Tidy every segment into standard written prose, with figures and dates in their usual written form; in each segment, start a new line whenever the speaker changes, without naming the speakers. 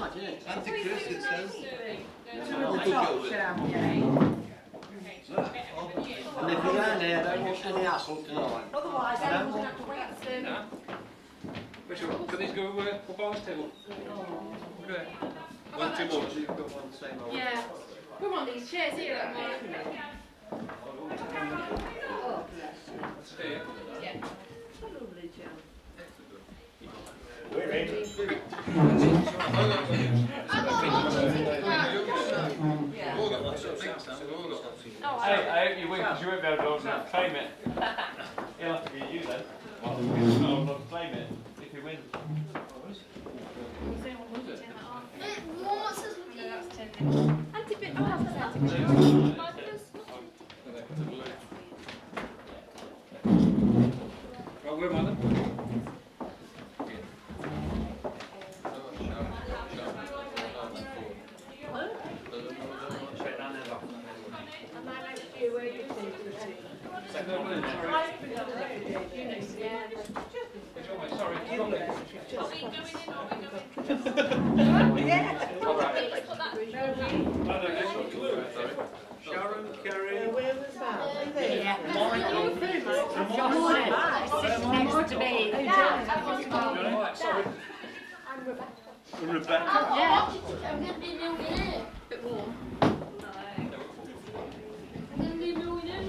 night, isn't it?
Anti-Chris, it says.
And if you're down there, don't want any hassle tonight.
Otherwise, then we're going to have to wait.
Can these go up on this table? Okay. One too much.
You've got one same old.
Yeah. We want these chairs here at the
Here.
Yeah.
We're in.
I hope you win because you won't be able to claim it. He'll have to be you then. I'll not claim it if you win. Right, where am I then?
Sharon, Kerry.
Where was that?
Next to me.
And Rebecca.
Yeah.
I'm going to be moving in.
Bit warm.
I'm going to be moving in.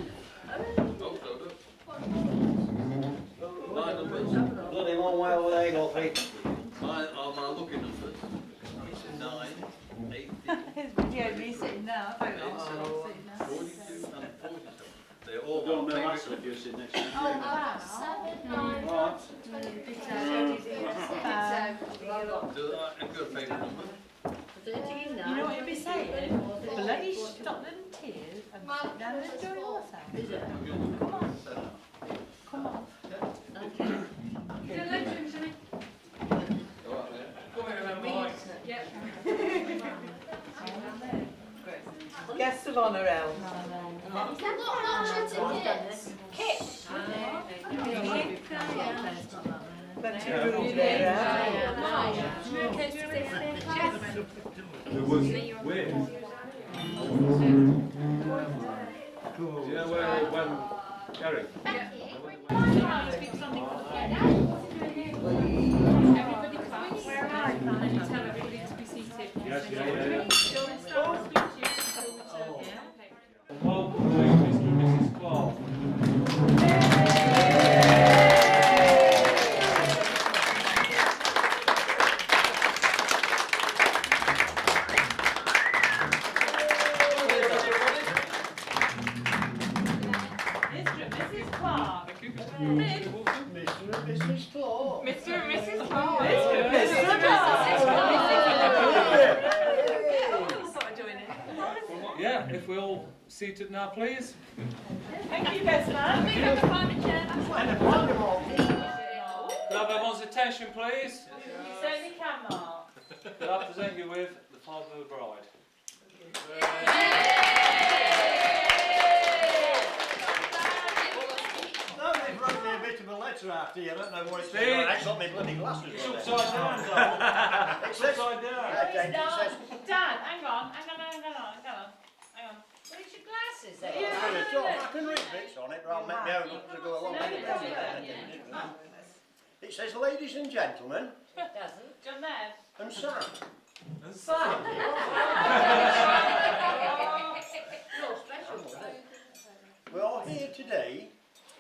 Bloody one way over there, got feet.
Mine are my lucky numbers. It's 9, 18,
Yeah, me sitting now. I don't know.
42 and 47. They all
Don't
have
know
papers.
if you're sitting next to me.
Oh,
7, 9,
Right.
22.
Do that and good paper number.
You know what you'd be saying? Bloody stop them tears and sit down and enjoy yourself. Come on. Guest of honour, El.
I've got lots of tickets.
Kit.
Plenty of room there, El.
There was where? Do you know when Gary?
Where am I? And you tell everybody to be seated.
Yes, yeah.
Yeah.
Well, Mr. and Mrs. Clark.
Mrs. Clark.
Thank you.
Mr. and Mrs. Clark.
Mr. and Mrs. Clark.
Yeah, if we all seated now, please.
Thank you, best man.
Could I have everyone's attention, please?
You certainly can, Mark.
Could I present you with the father of the bride?
No, they've wrote me a bit of a letter after you. I don't know what it's
See?
I've got my bloody glasses
It's
on.
upside down, Dad.
It
It's
says,
upside down.
it says,
Dan, hang on.
I can read bits on it, but I'll make my own up to go along with it. It says, ladies and gentlemen,
John there.
and Sam.
And Sam.
We are here today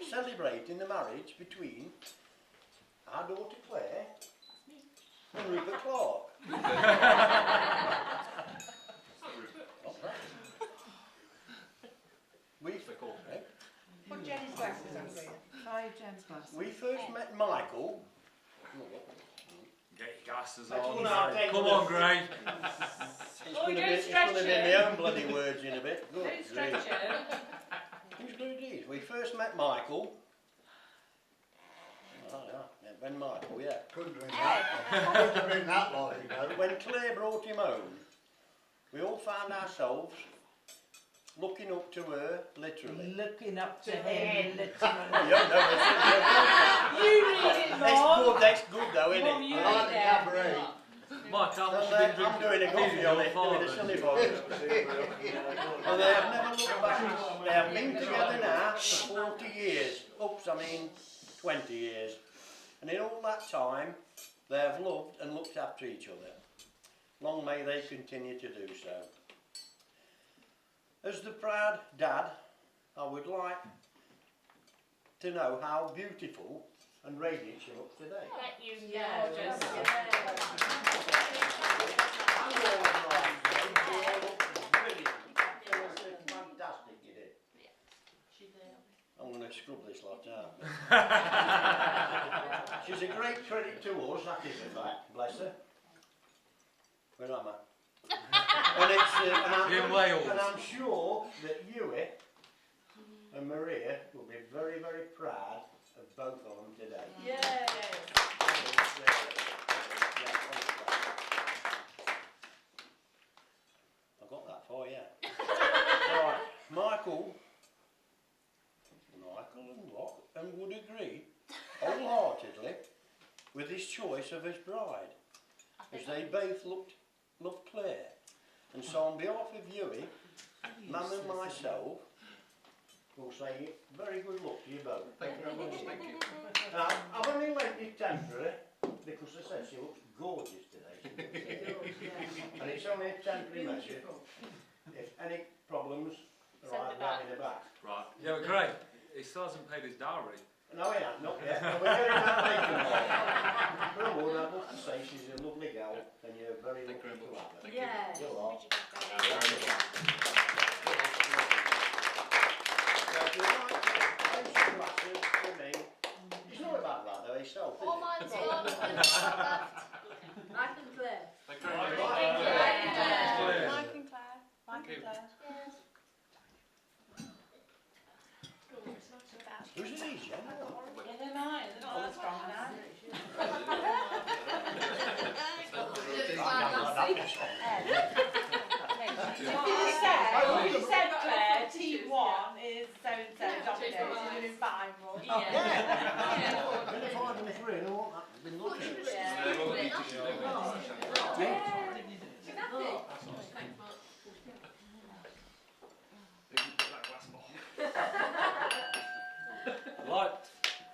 celebrating the marriage between our daughter Clare and Rupert Clark.
Put Jenny's glasses on for you. Try Jen's glasses.
We first met Michael.
Get your glasses
That's
on.
one I'll take
Come
with
on,
us.
Gray.
It's going to be my own bloody words in a bit. Good
Don't stretch
grief.
it.
Who's good it is? We first met Michael. Oh, yeah. When Michael, yeah.
Couldn't drink that. Couldn't drink that lot, you know.
When Claire brought him home, we all found ourselves looking up to her, literally.
Looking up to him, literally.
Yeah, no,
You read it, Mom.
that's good though, isn't
Mom,
it?
you
I like
read
the
it.
cabaret. Mike, how much
And
have you
I'm
been
doing a
drinking?
coffee on it, doing a silly boy. And they have never looked back. They have been together now for 40 years. Oops, I mean 20 years. And in all that time, they have loved and looked after each other. Long may they continue to do so. As the proud dad, I would like to know how beautiful and radiant she looks today.
Let you know.
Yeah,
Just,
yeah.
Fantastic, you did. I'm going to scrub this lot out. She's a great credit to us, that is a fact, bless her. Where am I? And
In Wales.
And I'm sure that Huey and Maria will be very, very proud of both of them today.
Yes.
I got that for you. Right, Michael and would agree wholeheartedly with his choice of his bride, as they both loved Clare. And so on behalf of Huey, Mum and myself, we'll say very good luck to you both.
Thank you very much, thank you.
Now, I've only left it temporary because I said she looks gorgeous today. And it's only a temporary measure. If any problems, right, grab in the back.
Right. Yeah, but Craig, he still hasn't paid his dowry.
No, he hasn't, not yet. But we're getting that later on. But I would, I'd love to say she's a lovely girl and you're very
Thank you
lucky
very
to
much.
have her.
Thank
Yeah.
You are.
Would you give that?
So if you like to play some glasses for me, he's not a bad lad though himself, is
All
he?
mine's gone. Mike and Claire.
Thank you
Right,
very
right.
much.
Mike and Claire.
Mike and Claire.
Who's these, Jen?
Yeah, they're mine. They're not that strong now. You said Claire, T1 is so-and-so Domino's, you're doing fine, Rob.
Been a 5 and a 3 and all that. Been lucky.
I'd like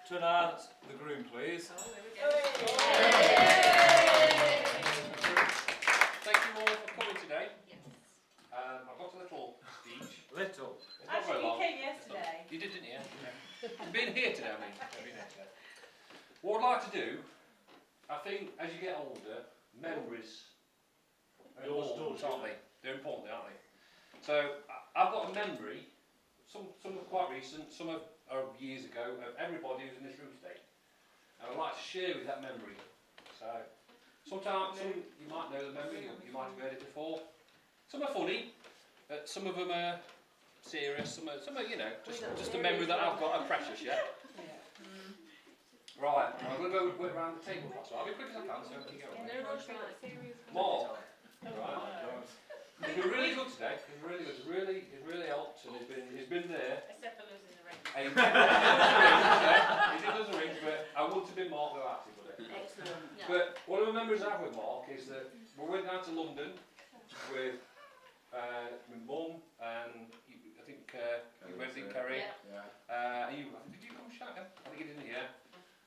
to announce the groom, please.
Thank you all for coming today. I've got a little speech.
Little.
It's not very
Actually, you
long.
came yesterday.
You did, didn't you? You've been here today, I mean. You've been here today. What I'd like to do, I think as you get older, memories are important, aren't they? They're important, aren't they? So I've got a memory, some are quite recent, some are years ago, of everybody who's in this room today. And I'd like to share with that memory. So sometimes you might know the memory, you might have heard it before. Some are funny, some of them are serious, some are you know, just a memory that I've got are precious, yeah? Right, I'm going to go work around the table, that's right. I'll be quick as I can, so I can go. Mark, right. He's been really good today. He's really good. He's really helped, and he's been there.
Except for losing the ring.
And he did lose a ring, but I wouldn't have been Mark without him, would it?
Excellent.
But one of the memories I have with Mark is that we went down to London with my mum and I think you went in Kerry. And did you come shout? I think you didn't hear.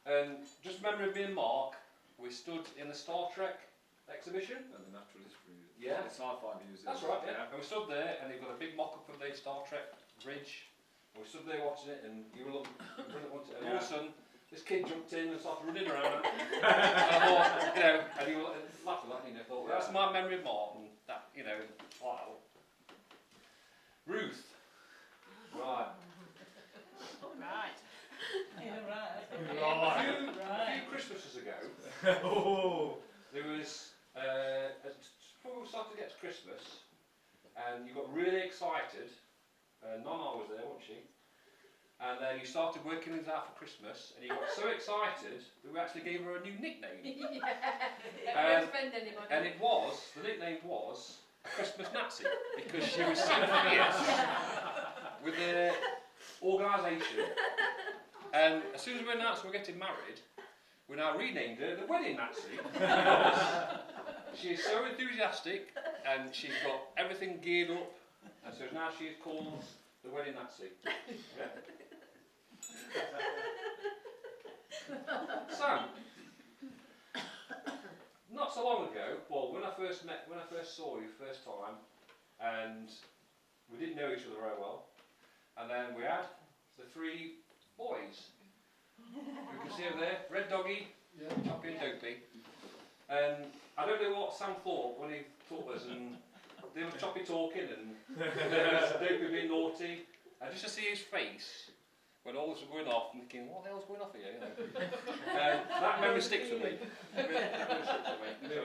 And just remember me and Mark, we stood in the Star Trek exhibition.
And the Natural History Museum.
Yeah.
The Sci-Fi Museum.
That's right, yeah. And we stood there and they've got a big mock-up of the Star Trek bridge. And we stood there watching it and you were looking, and all of a sudden this kid jumped in and started running around. And I thought, you know, and he was laughing like, you know, thought, that's my memory of Mark and that, you know, wow. Ruth. Right.
Right.
Yeah, right.
A few Christmases ago, there was, before we started to get to Christmas, and you got really excited, Nonna was there, wasn't she? And then you started working things out for Christmas, and you got so excited that we actually gave her a new nickname.
Don't offend anybody.
And the nickname was a Christmas Nazi, because she was so fierce with the organisation. And as soon as we announced we were getting married, we now renamed her the Wedding Nazi. she's so enthusiastic, and she's got everything geared up, and so now she is called the wedding Nazi. Yeah. Sam, not so long ago, well, when I first saw you first time, and we didn't know each other very well, and then we had the 3 boys. You can see them there, Red Doggy, Choppy and Dopey. And I don't know what Sam thought when he taught us, and they were Choppy talking and Dopey being naughty, and just to see his face when all this was going off, and thinking, what the hell's going off here? You know? That memory sticks with me. That memory sticks with me.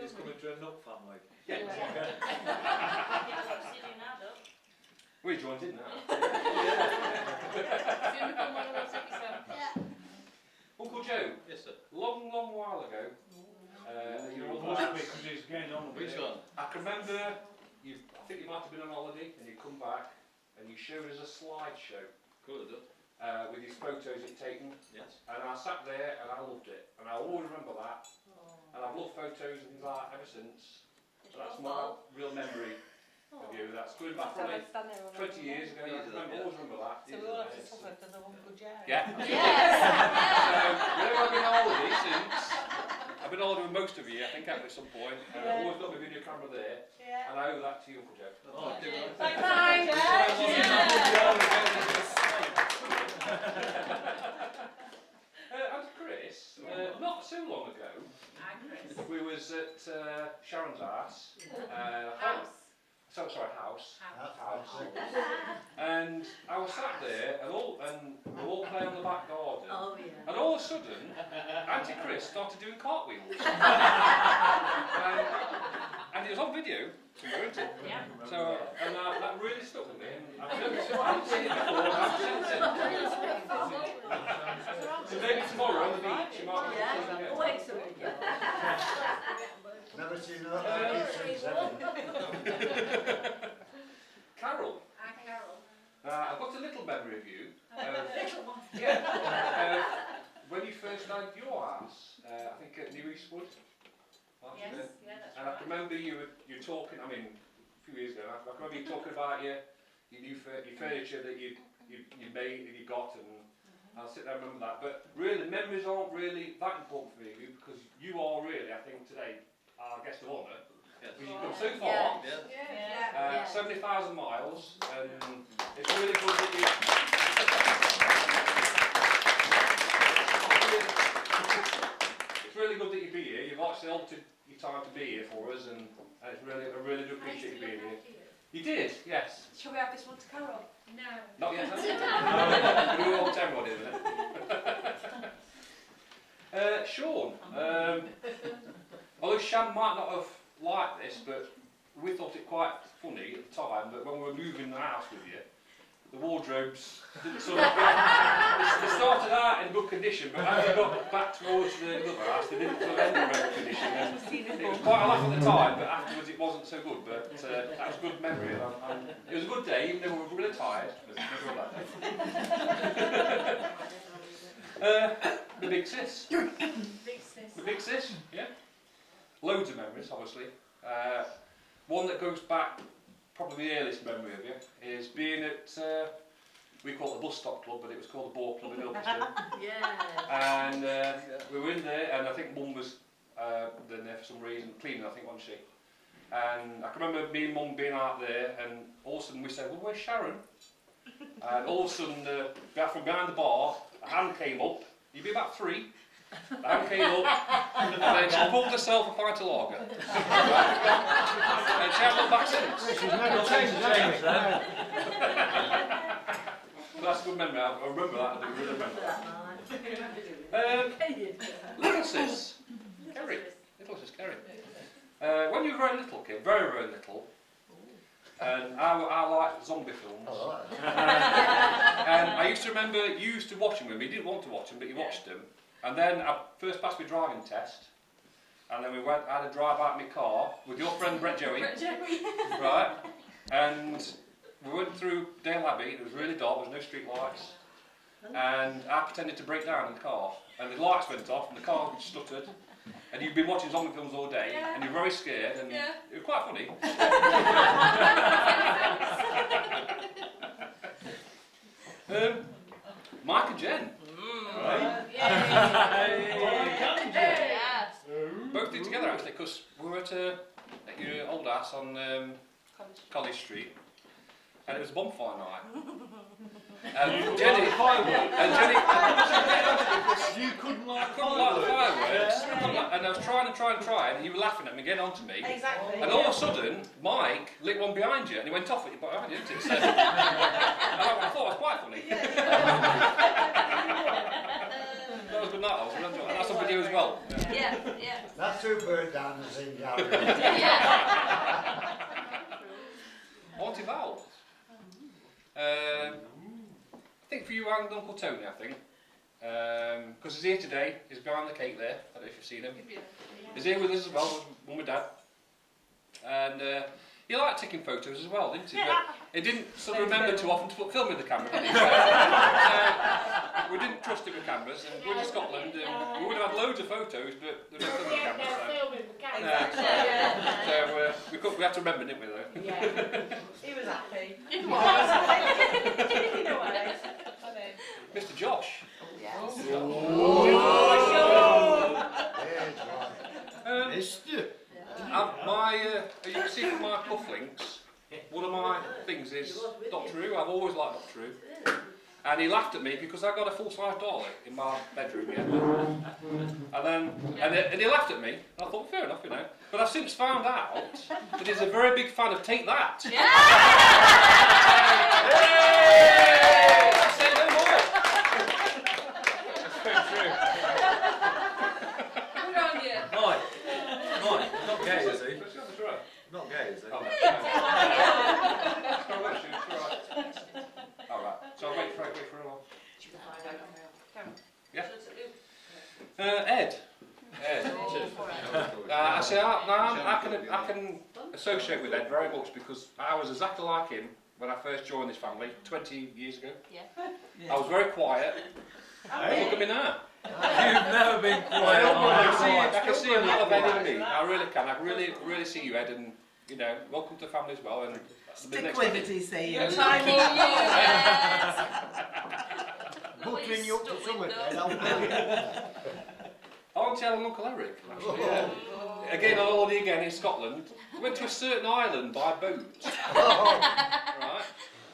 It's coming to a nut family.
Yeah.
What's he doing now, though?
We joined in now.
Soon become one of those episodes.
Uncle Joe,
Yes, sir.
long while ago, you were on
Because he's getting on with
Which
it.
one?
I can remember, I think you might have been on holiday, and you come back, and you showed us a slideshow
Could have done.
with his photos he'd taken,
Yes.
and I sat there and I loved it, and I always remember that, and I've loved photos and things like that ever since. So that's my real memory of you. That's going back probably 20 years ago. I always remember that.
So we'll have to suffer for the Uncle Joe.
Yeah.
Yes!
So, whenever I've been on holiday since, I've been on holiday with most of you, I think, at some point, and I've always got my video camera there,
Yeah.
and I owe that to you, Uncle Joe.
Oh, do I?
Thanks,
And Chris, not so long ago,
Hi, Chris.
we was at Sharon's house,
House.
house,
House.
and I was sat there, and we were all playing on the back garden,
Oh, yeah.
and all of a sudden, Auntie Chris started doing cartwheels, and it was on video, wasn't it?
Yeah.
So, and that really stuck with me, and I've never seen it before, and I've sent it. So maybe tomorrow on the beach, you might be able to see it again.
Wait till we get
Never seen that since then.
Carol,
Hi, Carol.
I've got a little memory of you.
Little one.
When you first started your house, I think at New Eastwood.
Yes, yeah, that's
And I
right.
can remember you were talking, I mean, a few years ago, I can remember you talking about your new your furniture that you made and you got, and I'll sit there and remember that. But really, memories aren't really that important for you, because you are really, I think, today, our guest of honour.
Yes.
Because you've come so far,
Yeah.
70,000 miles, and it's really good that you... It's really good that you be here. You've actually altered your time to be here for us, and it's really, I really do appreciate you being here. You did, yes.
Shall we have this one to Carol? No.
Not yet, no? We all want everybody, isn't it? Sean, although Shan might not have liked this, but we thought it quite funny at the time, but when we were moving the house with you, the wardrobes didn't sort of they started out in good condition, but as we got back towards the other house, they didn't sort of end in good condition. And it was quite a laugh at the time, but afterwards it wasn't so good. But that was a good memory, and it was a good day, even though we were really tired. It was a good day. The big sis.
Big sis.
The big sis, yeah. Loads of memories, obviously. One that goes back, probably the earliest memory of you, is being at, we call it the bus stop club, but it was called the Ball Club in Ilkeston.
Yeah.
And we were in there, and I think Mum was in there for some reason, cleaning, I think, wasn't she? And I can remember me and Mum being out there, and all of a sudden we said, well, where's Sharon? And all of a sudden, from behind the bar, a hand came up. You'd be about 3. The hand came up, and then she pulled herself a pint of lager. And she hasn't looked back since.
She's never changed then.
But that's a good memory. I remember that. I do really remember that. Little sis, Kerry. Little sis, Kerry. When you were very little kid, very, very little, and I liked zombie films. And I used to remember you used to watch them with me. You didn't want to watch them, but you watched them. And then I first passed my driving test, and then I had a drive out in my car with your friend Brett Joey, right? And we went through Dale Abbey. It was really dark. There was no street lights, and I pretended to break down in the car, and the lights went off, and the car stuttered, and you've been watching zombie films all day,
Yeah.
and you're very scared, and
Yeah.
it was quite funny. Mike and Jen, right?
Yes.
Both did together actually, because we were at your old house on College Street, and it was a bonfire night. And Jenny,
Like fireworks.
and Jenny,
You couldn't
I
like
couldn't light the
fireworks.
fireworks, and I was trying, and you were laughing at me, getting on to me.
Exactly.
And all of a sudden, Mike lit one behind you, and he went off at you behind you, didn't it? So, and I thought it was quite funny. That was a good night, and that's on video as well.
Yeah, yeah.
That's two birds down the same gallery.
Yeah.
Haunted Vowels. I think for you and Uncle Tony, I think. Because he's here today, he's behind the cake there, I don't know if you've seen him. He's here with us as well, with Mum and Dad. And he liked taking photos as well, didn't he? But he didn't sort of remember too often to put film in the camera, did he? So, we didn't trust him with cameras, and we were in Scotland, and we would have had loads of photos, but there was no film in the camera. So we had to remember, didn't we, though?
Yeah. He was happy.
It
In
was.
a way.
Mr. Josh.
Yes.
Mister.
You can see from my cufflinks, one of my things is Doctor Who. I've always liked Doctor Who. And he laughed at me because I got a full-size doll in my bedroom, yeah. And he laughed at me, and I thought, fair enough, you know. But I've since found out that he's a very big fan of Take That.
Yeah.
Say no more.
That's very true.
Good on you.
Mike, not gay, is he? Not gay, is he?
Oh, all right. So I'll wait for a while. Yeah. Ed. I say, I can associate with Ed very much because I was exactly like him when I first joined this family 20 years ago.
Yeah.
I was very quiet. Look at me now.
You've never been
I
quiet.
can see a lot of Ed in me. I really can. I really see you, Ed, and you know, welcome to the family as well. And
Stick with it, he's saying.
Yes.
Buttering you up to something.
I want to tell Uncle Eric, actually. Yeah. Again, on holiday again in Scotland. We went to a certain island by boat. Right?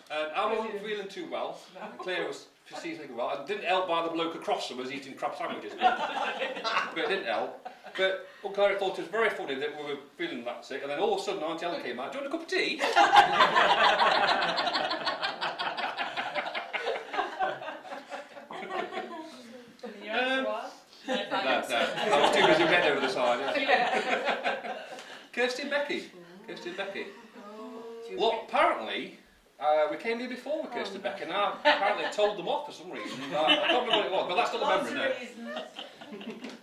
And I wasn't feeling too well. And Claire was feeling well. And it didn't help by the bloke across them was eating crab sandwiches. But it didn't help. But Uncle Eric thought it was very funny that we were feeling that sick. And then all of a sudden Auntie Ellen came out, do you want a cup of tea? No, I was too busy red over the side. Yeah. Kirsty and Becky. Well, apparently, we came here before with Kirsty and Becky, and I apparently told them off for some reason. I can't remember what it was, but that's not the memory now.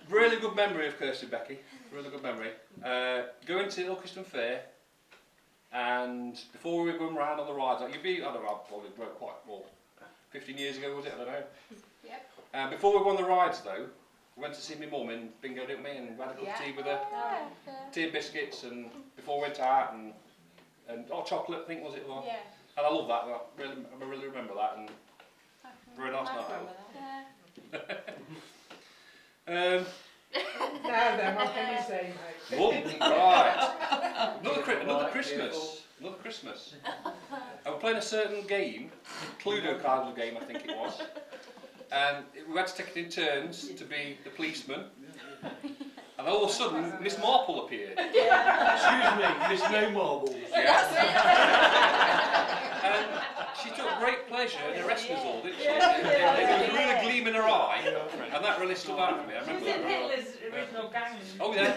Really good memory of Kirsty and Becky. Really good memory. Going to Ilkeston Fair, and before we were going round on the rides, like I don't know, probably quite more. 15 years ago, was it? I don't know.
Yep.
Before we went on the rides, though, we went to see my mum in Bingo, didn't we? And we had a cup of tea with her, tea and biscuits, and before we went out, and hot chocolate, I think was it?
Yeah.
And I love that. I really remember that, and very nice night.
Now then, what can you say, mate?
Mum, right. Another Christmas. I was playing a certain game, Cluedo card game, I think it was. And we had to take it in turns to be the policeman. And all of a sudden, Miss Marple appeared.
Excuse me, there's no marbles.
Yeah. And she took great pleasure in arresting us all, didn't she? It was really gleam in her eye, and that really stood out for me. I
She
remember
was in
that.
Hitler's original gang.
Oh yeah.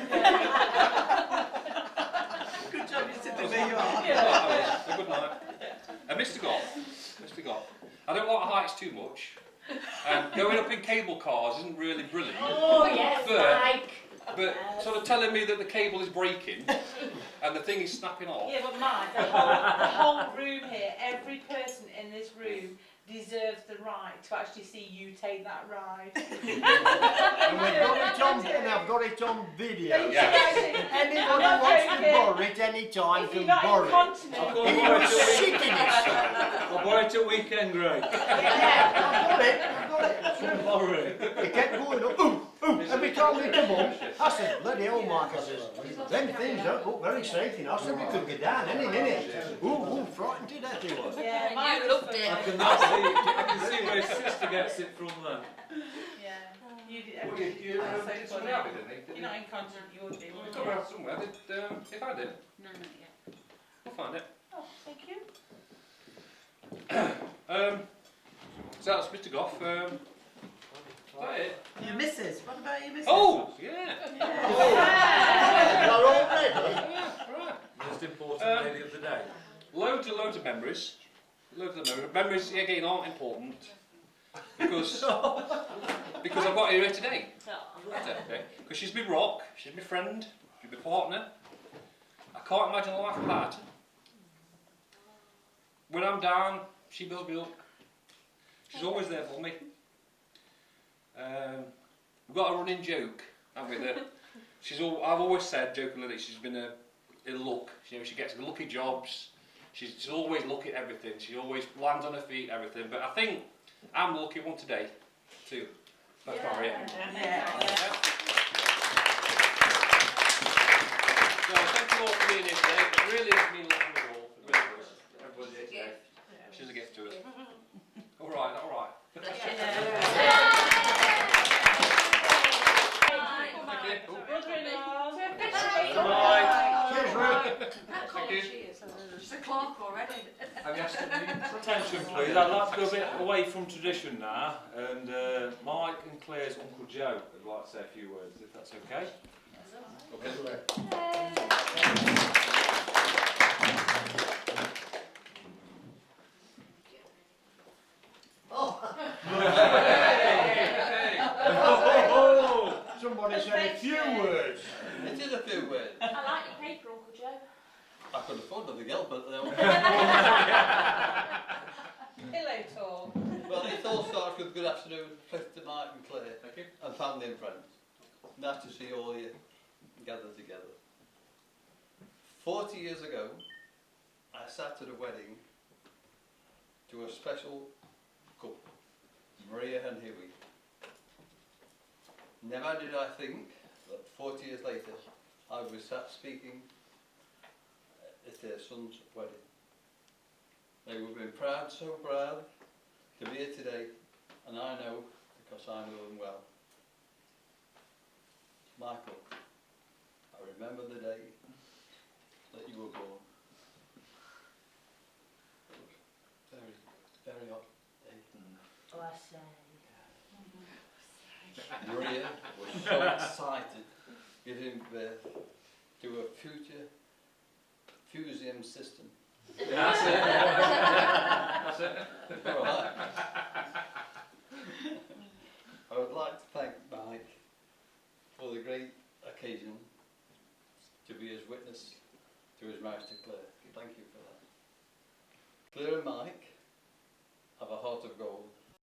Good job you said
That was
there you are.
a good night. And Mr. Goff. I don't like heights too much. Going up in cable cars isn't really brilliant.
Oh, yes, Mike.
But sort of telling me that the cable is breaking and the thing is snapping off.
Yeah, but Mike, the whole room here, every person in this room deserves the right to actually see you take that ride.
And we've got it on, and I've got it on video. Anybody wants to borrow it any time
If
can
you're not
borrow it.
incontinent,
He was shitting himself.
I'll borrow it at weekend, Greg.
I've got it.
Borrow it.
He kept going up, every time we come up. I said, bloody hell, Mark, I said, them things don't look very safe, you know. I said, we could go down any minute. Ooh, frightened to death he was.
yeah, mine
You
was
loved
for-
it.
I can see where his sister gets it from then.
Yeah, you did
Well,
everything.
you
That's so
did something
funny.
out of it, didn't you?
You're not incontinent, you would be,
We'll
wouldn't
talk
you?
about it somewhere. If I did,
No, not yet.
we'll find it.
Oh, thank you.
So that's Mr. Goff. Is that it?
Your missus. What about your missus?
Oh, yeah.
You're all ready?
Yeah, right.
Most important lady of the day.
Loads of memories. Loads of memories. Memories, again, aren't important. Because I've got her here today. Because she's my rock, she's my friend, she's my partner. I can't imagine a life without her. When I'm down, she builds me up. She's always there for me. We've got a running joke, haven't we? That I've always said jokingly that she's been in luck. You know, she gets lucky jobs. She's always lucky at everything. She always lands on her feet, everything. But I think I'm the lucky one today, too. That's Maria.
Yeah.
So thank you all for being here today. It really does mean a lot to us all. It really does. Everybody's here today. She's a gift to us. All right, all right. Thank you.
Brother-in-law.
Bye.
Cheers, Rick.
Thank you.
She's a clock already.
Have you asked me?
Attention please, I'd like to go a bit away from tradition now, and Mike and Claire's Uncle Joe would like to say a few words, if that's okay.
Somebody said a few words.
It is a few words.
I like your paper, Uncle Joe.
I could afford nothing else, but
Pillow talk.
well, it all starts with good afternoon, to Mike and Claire,
Thank you.
and family and friends. Nice to see all you gathered together. 40 years ago, I sat at a wedding to a special couple, Maria and Huey. Never did I think that 40 years later I was sat speaking at their son's wedding. They would have been proud, so proud, to be here today, and I know, because I know them well. Michael, I remember the day that you were born. It was very, very hot day.
Oh, I say.
Maria was so excited giving birth to a future fusium system.
That's it. That's it.
All right. I would like to thank Mike for the great occasion to be his witness to his marriage to Claire. Thank you for that. Claire and Mike